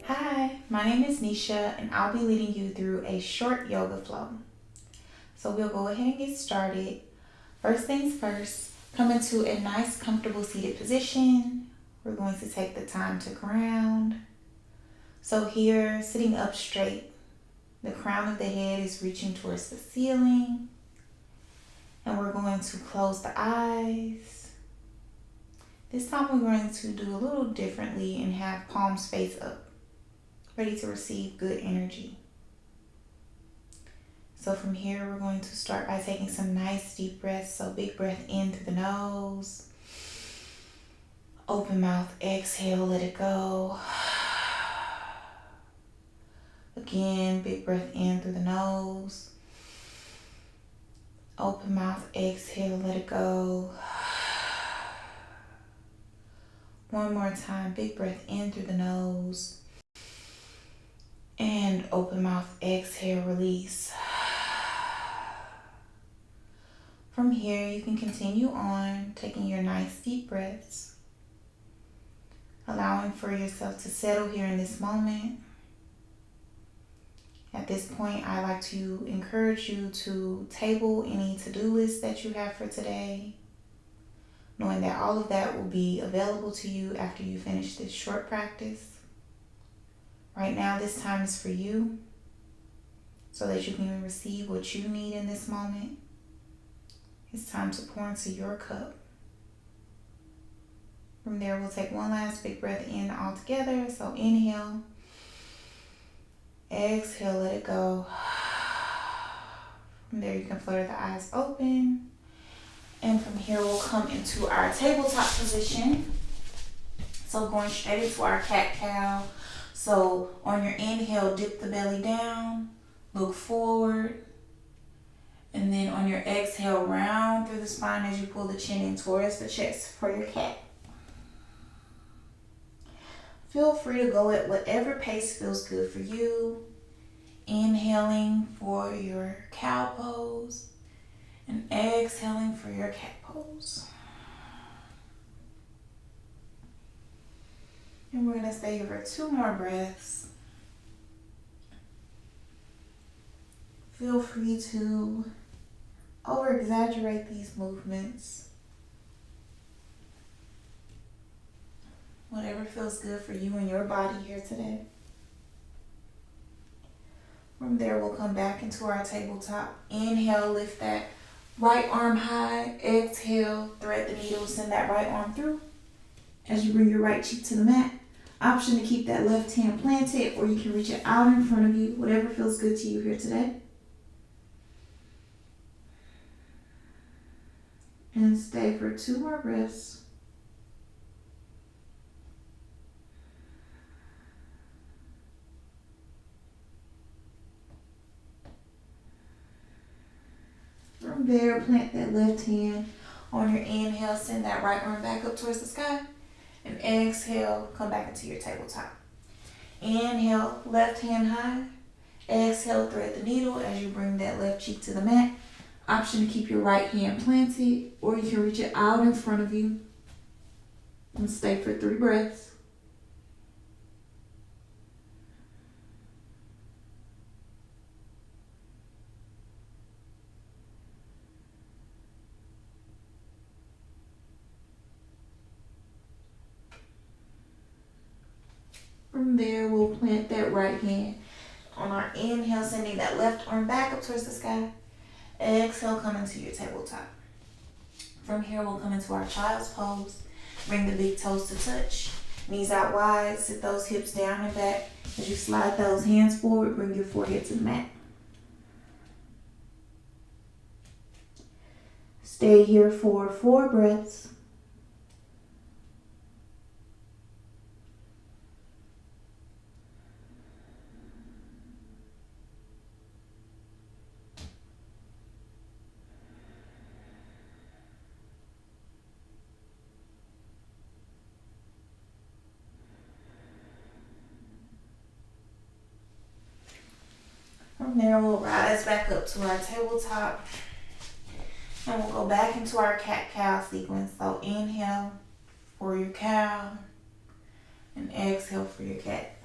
Hi, my name is Nisha and I'll be leading you through a short yoga flow. So we'll go ahead and get started. First things first, come into a nice comfortable seated position. We're going to take the time to ground. So here, sitting up straight, the crown of the head is reaching towards the ceiling. And we're going to close the eyes. This time we're going to do a little differently and have palms face up, ready to receive good energy. So from here, we're going to start by taking some nice deep breaths. So big breath in through the nose. Open mouth, exhale, let it go. Again, big breath in through the nose. Open mouth, exhale, let it go. One more time, big breath in through the nose. And open mouth, exhale, release. From here, you can continue on taking your nice deep breaths, allowing for yourself to settle here in this moment. At this point, I like to encourage you to table any to-do lists that you have for today, knowing that all of that will be available to you after you finish this short practice. Right now, this time is for you, so that you can receive what you need in this moment. It's time to pour into your cup. From there, we'll take one last big breath in all together. So inhale, exhale, let it go. From there, you can flutter the eyes open. And from here, we'll come into our tabletop position. So going straight into our cat-cow. So on your inhale, dip the belly down, look forward. And then on your exhale, round through the spine as you pull the chin in towards the chest for your cat. Feel free to go at whatever pace feels good for you. Inhaling for your cow pose and exhaling for your cat pose. And we're going to stay here for 2 more breaths. Feel free to over-exaggerate these movements. Whatever feels good for you and your body here today. From there, we'll come back into our tabletop. Inhale, lift that right arm high. Exhale, thread the needle, send that right arm through. As you bring your right cheek to the mat, option to keep that left hand planted, or you can reach it out in front of you, whatever feels good to you here today. And stay for 2 more breaths. From there, plant that left hand on your inhale, send that right arm back up towards the sky. And exhale, come back into your tabletop. Inhale, left hand high. Exhale, thread the needle as you bring that left cheek to the mat. Option to keep your right hand planted, or you can reach it out in front of you. And stay for 3 breaths. From there, we'll plant that right hand on our inhale, sending that left arm back up towards the sky. Exhale, come into your tabletop. From here, we'll come into our child's pose. Bring the big toes to touch. Knees out wide, sit those hips down and back. As you slide those hands forward, bring your forehead to the mat. Stay here for 4 breaths. From there, we'll rise back up to our tabletop. And we'll go back into our cat-cow sequence. So inhale for your cow and exhale for your cat.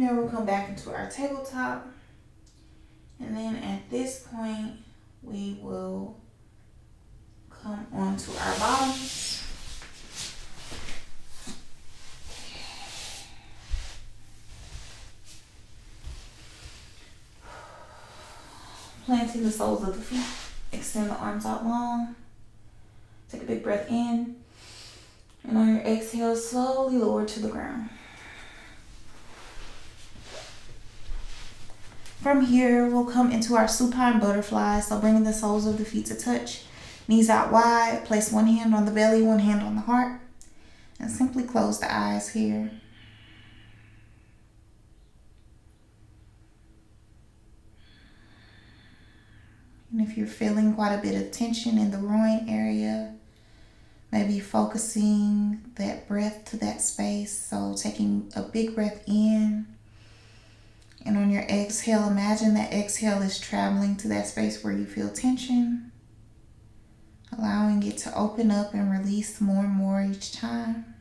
there, we'll come back into our tabletop. And then at this point, we will come onto our bottoms. Planting the soles of the feet. Extend the arms out long. Take a big breath in. And on your exhale, slowly lower to the ground. From here, we'll come into our supine butterfly. So bringing the soles of the feet to touch. Knees out wide. Place one hand on the belly, one hand on the heart. And simply close the eyes here. And if you're feeling quite a bit of tension in the groin area, maybe focusing that breath to that space. So taking a big breath in. And on your exhale, imagine that exhale is traveling to that space where you feel tension. Allowing it to open up and release more and more each time.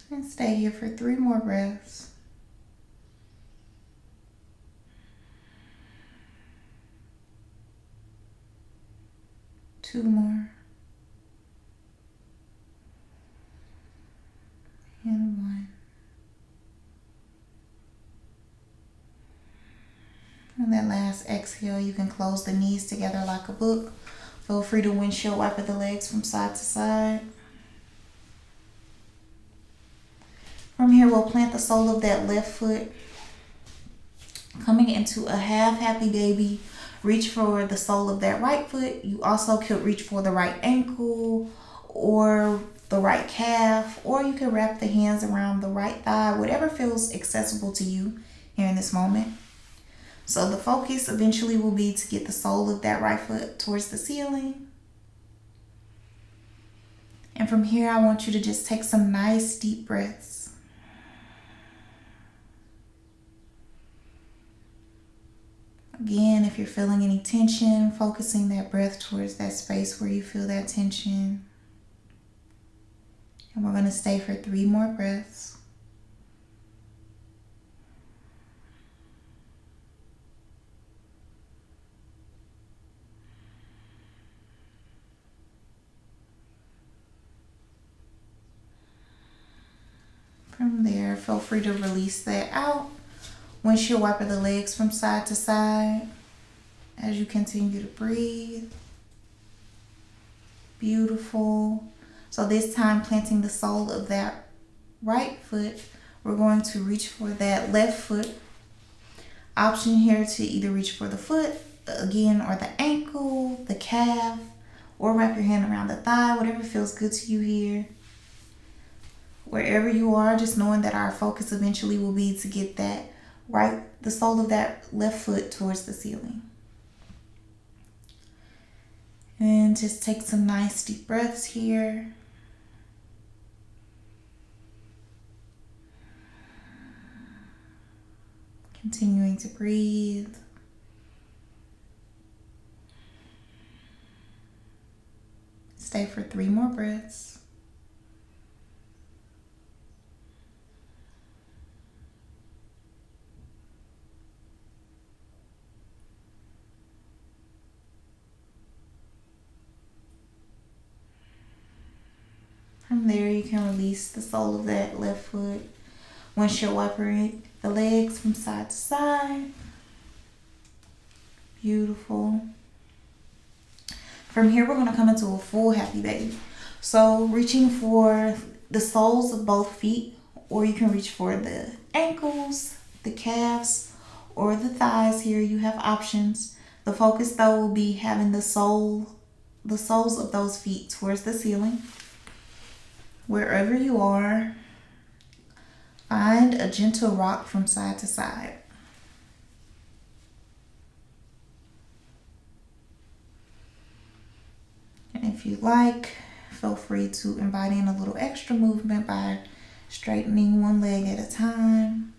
And stay here for 3 more breaths. 2 more. And 1. And that last exhale, you can close the knees together like a book. Feel free to windshield wiper the legs from side to side. From here, we'll plant the sole of that left foot. Coming into a half happy baby, reach for the sole of that right foot. You also could reach for the right ankle or the right calf, or you can wrap the hands around the right thigh, whatever feels accessible to you here in this moment. So the focus eventually will be to get the sole of that right foot towards the ceiling. And from here, I want you to just take some nice deep breaths. Again, if you're feeling any tension, focusing that breath towards that space where you feel that tension. And we're going to stay for 3 more breaths. From there, feel free to release that out. Windshield wiper the legs from side to side as you continue to breathe. Beautiful. So this time, planting the sole of that right foot, we're going to reach for that left foot. Option here to either reach for the foot again, or the ankle, the calf, or wrap your hand around the thigh, whatever feels good to you here. Wherever you are, just knowing that our focus eventually will be to get that the sole of that left foot towards the ceiling. And just take some nice deep breaths here. Continuing to breathe. Stay for 3 more breaths. From there, you can release the sole of that left foot. Windshield wiper the legs from side to side. Beautiful. From here, we're going to come into a full happy baby. So reaching for the soles of both feet, or you can reach for the ankles, the calves, or the thighs here. You have options. The focus though will be having the soles of those feet towards the ceiling. Wherever you are, find a gentle rock from side to side. And if you like, feel free to invite in a little extra movement by straightening one leg at a time.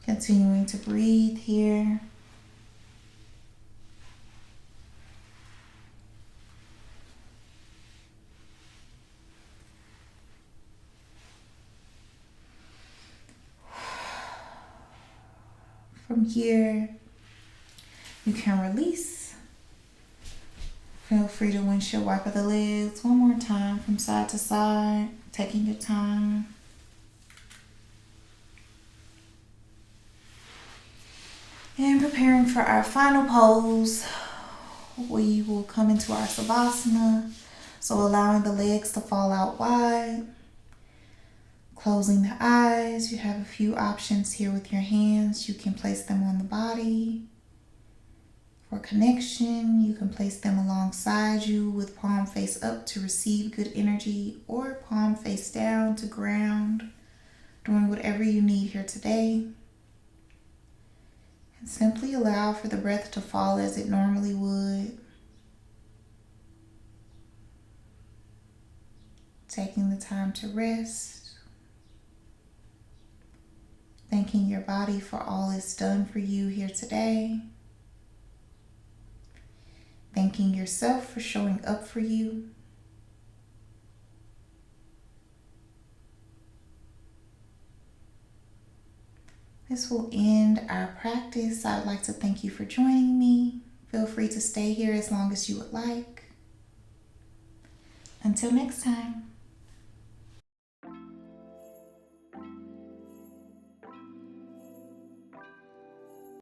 Continuing to breathe here. From here, you can release. Feel free to windshield wiper the legs one more time from side to side, taking your time. And preparing for our final pose, we will come into our Savasana. So allowing the legs to fall out wide. Closing the eyes. You have a few options here with your hands. You can place them on the body. For connection, you can place them alongside you with palm face up to receive good energy, or palm face down to ground, doing whatever you need here today. And simply allow for the breath to fall as it normally would. Taking the time to rest. Thanking your body for all it's done for you here today. Thanking yourself for showing up for you. This will end our practice. I'd like to thank you for joining me. Feel free to stay here as long as you would like. Until next time.